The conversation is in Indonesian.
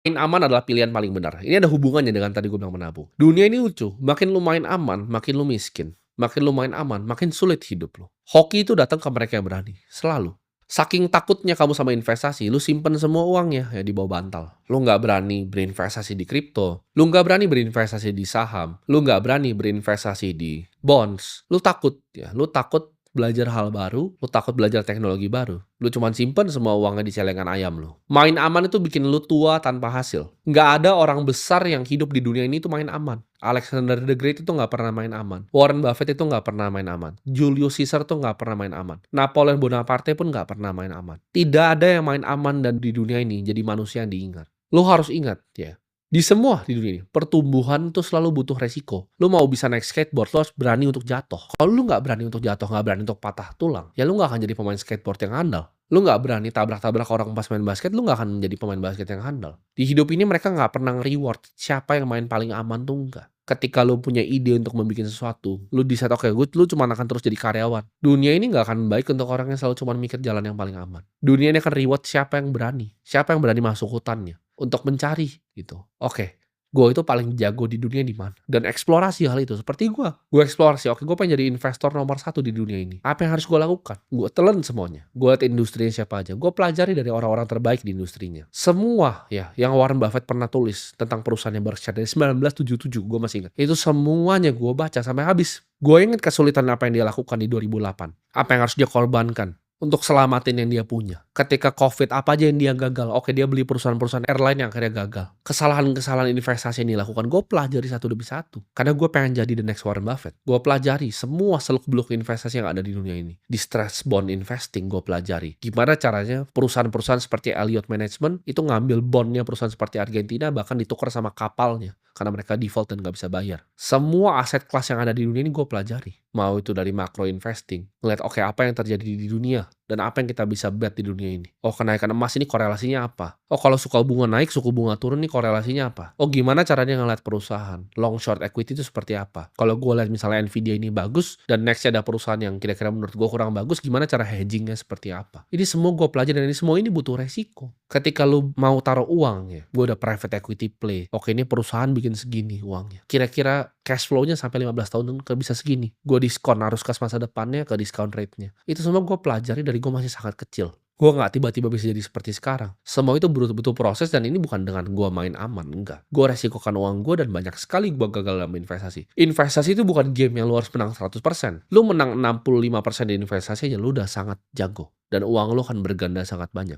Main aman adalah pilihan paling benar. Ini ada hubungannya dengan tadi gue bilang menabung. Dunia ini lucu, makin lu main aman, makin lu miskin. Makin lu main aman, makin sulit hidup lu. Hoki itu datang ke mereka yang berani, selalu. Saking takutnya kamu sama investasi, lu simpen semua uangnya ya di bawah bantal. Lu nggak berani berinvestasi di kripto, lu nggak berani berinvestasi di saham, lu nggak berani berinvestasi di bonds. Lu takut ya, lu takut belajar hal baru, lu takut belajar teknologi baru. Lu cuman simpen semua uangnya di celengan ayam lu. Main aman itu bikin lu tua tanpa hasil. Nggak ada orang besar yang hidup di dunia ini tuh main aman. Alexander the Great itu nggak pernah main aman. Warren Buffett itu nggak pernah main aman. Julius Caesar tuh nggak pernah main aman. Napoleon Bonaparte pun nggak pernah main aman. Tidak ada yang main aman dan di dunia ini jadi manusia yang diingat. Lu harus ingat ya. Di semua di dunia ini, pertumbuhan tuh selalu butuh resiko. Lu mau bisa naik skateboard, lu harus berani untuk jatuh. Kalau lu nggak berani untuk jatuh, nggak berani untuk patah tulang, ya lu nggak akan jadi pemain skateboard yang handal. Lu nggak berani tabrak-tabrak orang pas main basket, lu nggak akan menjadi pemain basket yang handal. Di hidup ini mereka nggak pernah nge-reward siapa yang main paling aman tuh enggak. Ketika lu punya ide untuk membuat sesuatu, lu decide oke, lu cuma akan terus jadi karyawan. Dunia ini nggak akan baik untuk orang yang selalu cuma mikir jalan yang paling aman. Dunia ini akan reward siapa yang berani, siapa yang berani masuk hutannya untuk mencari gitu. Oke, gue itu paling jago di dunia di mana? Dan eksplorasi hal itu. Seperti gue eksplorasi. Oke, gue pengen jadi investor nomor satu di dunia ini. Apa yang harus gue lakukan? Gue telan semuanya. Gue liat industrinya siapa aja. Gue pelajari dari orang-orang terbaik di industrinya. Semua ya, yang Warren Buffett pernah tulis tentang perusahaannya Berkshire dari 1977, gue masih ingat. Itu semuanya gue baca sampai habis. Gue ingat kesulitan apa yang dia lakukan di 2008. Apa yang harus dia korbankan untuk selamatin yang dia punya. Ketika COVID, apa aja yang dia gagal? Oke, dia beli perusahaan-perusahaan airline yang akhirnya gagal. Kesalahan-kesalahan investasi yang dilakukan, gue pelajari satu demi satu. Karena gue pengen jadi the next Warren Buffett. Gue pelajari semua seluk-beluk investasi yang ada di dunia ini. Di stress bond investing, gue pelajari. Gimana caranya perusahaan-perusahaan seperti Elliott Management itu ngambil bondnya perusahaan seperti Argentina, bahkan ditukar sama kapalnya. Karena mereka default dan gak bisa bayar. Semua aset kelas yang ada di dunia ini gue pelajari. Mau itu dari macro investing. Ngeliat oke, apa yang terjadi di dunia. Dan apa yang kita bisa bet di dunia ini. Oh, kenaikan emas ini korelasinya apa? Oh, kalau suku bunga naik, suku bunga turun nih korelasinya apa? Oh, gimana caranya ngeliat perusahaan? Long short equity itu seperti apa? Kalau gue lihat misalnya Nvidia ini bagus, dan next ada perusahaan yang kira-kira menurut gue kurang bagus, gimana cara hedgingnya seperti apa? Ini semua gue pelajari dan ini semua ini butuh resiko. Ketika lu mau taruh uang ya, gue udah private equity play. Oke, ini perusahaan bikin segini uangnya. Kira-kira cash flow-nya sampai 15 tahun ke bisa segini. Gue diskon arus kas masa depannya ke discount rate-nya. Itu semua gue pelajari dari gue masih sangat kecil. Gue nggak tiba-tiba bisa jadi seperti sekarang. Semua itu butuh proses dan ini bukan dengan gue main aman, enggak. Gue resikokan uang gue dan banyak sekali gue gagal dalam investasi. Investasi itu bukan game yang lu harus menang 100%. Lu menang 65% di investasi aja lu udah sangat jago. Dan uang lu akan berganda sangat banyak.